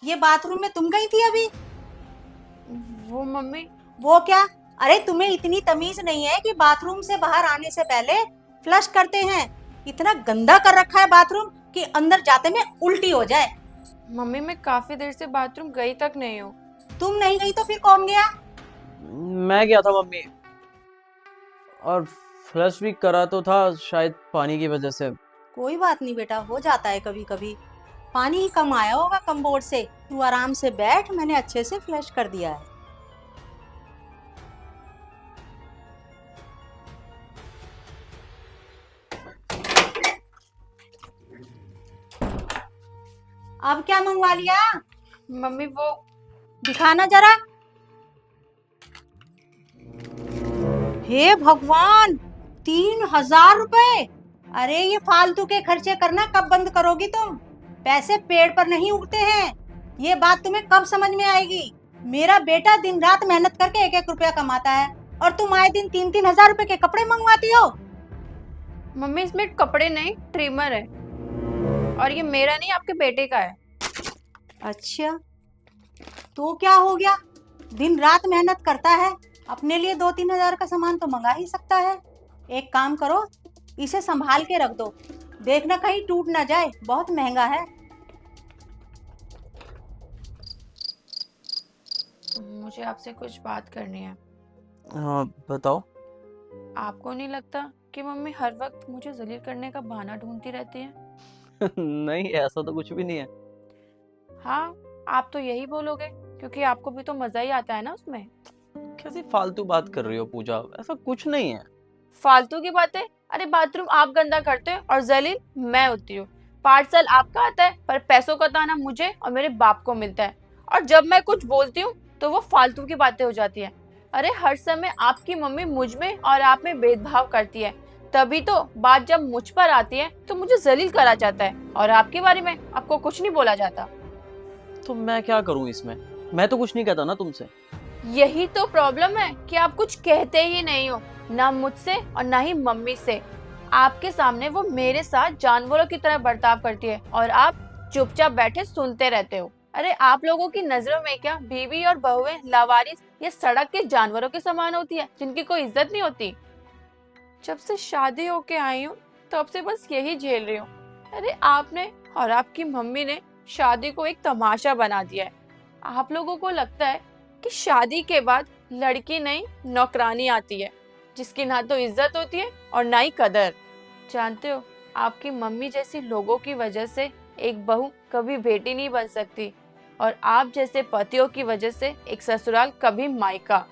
ये बाथरूम में तुम गई थी अभी? वो मम्मी। वो क्या? अरे तुम्हें इतनी तमीज नहीं है कि बाथरूम से बाहर आने से पहले फ्लश करते हैं? इतना गंदा कर रखा है बाथरूम कि अंदर जाते में उल्टी हो जाए। मम्मी मैं काफी देर से बाथरूम गई तक नहीं हूँ। तुम नहीं गई तो फिर कौन गया? मैं गया था मम्मी, और फ्लश भी करा तो था, शायद पानी की वजह से। कोई बात नहीं बेटा, हो जाता है कभी कभी। पानी ही कम आया होगा कम बोर्ड से। तू आराम से बैठ, मैंने अच्छे से फ्लश कर दिया है। अब क्या मंगवा लिया? मम्मी वो दिखाना जरा। हे भगवान, 3,000 रुपए! अरे ये फालतू के खर्चे करना कब बंद करोगी तुम? पैसे पेड़ पर नहीं उगते हैं। ये बात तुम्हें कब समझ में आएगी? मेरा बेटा दिन रात मेहनत करके 1-1 रुपया कमाता है और तुम आए दिन 3-3 हजार रुपए के कपड़े मंगवाती हो। मम्मी इसमें कपड़े नहीं, ट्रिमर है। और ये मेरा नहीं, आपके बेटे का है। अच्छा, तो क्या हो गया? दिन रात मेहनत करता है, अपने लिए 2-3 हजार का सामान तो मंगा ही सकता है। एक काम करो, इसे संभाल के रख दो, देखना कहीं टूट ना जाए, बहुत महंगा है। मुझे आपसे कुछ बात करनी है। हाँ बताओ। आपको नहीं लगता कि मम्मी हर वक्त मुझे जलील करने का बहाना ढूंढती रहती है? नहीं, ऐसा तो कुछ भी नहीं है। हाँ, आप तो यही बोलोगे क्योंकि आपको भी तो मजा ही आता है ना उसमें। कैसी फालतू बात कर रही हो पूजा, ऐसा कुछ नहीं है। फालतू की बातें? अरे बाथरूम आप गंदा करते हो और जलील मैं होती हूँ। पार्सल आपका आता है पर पैसों का ताना मुझे और मेरे बाप को मिलता है। और जब मैं कुछ बोलती हूँ तो वो फालतू की बातें हो जाती है। अरे हर समय आपकी मम्मी मुझ में और आप में भेदभाव करती है, तभी तो बात जब मुझ पर आती है तो मुझे जलील करा जाता है और आपके बारे में आपको कुछ नहीं बोला जाता। तो मैं क्या करूं इसमें? मैं तो कुछ नहीं कहता ना तुमसे। यही तो प्रॉब्लम है कि आप कुछ कहते ही नहीं हो, ना मुझसे और ना ही मम्मी से। आपके सामने वो मेरे साथ जानवरों की तरह बर्ताव करती है और आप चुपचाप बैठे सुनते रहते हो। अरे आप लोगों की नजरों में क्या बीवी और बहुएं लावारिस या सड़क के जानवरों के समान होती है जिनकी कोई इज्जत नहीं होती? जब से शादी होके आई हूँ तब से बस यही झेल रही हूँ। अरे आपने और आपकी मम्मी ने शादी को एक तमाशा बना दिया है। आप लोगों को लगता है कि शादी के बाद लड़की नहीं नौकरानी आती है, जिसकी ना तो इज्जत होती है और ना ही कदर। जानते हो, आपकी मम्मी जैसी लोगों की वजह से एक बहू कभी बेटी नहीं बन सकती और आप जैसे पतियों की वजह से एक ससुराल कभी मायका।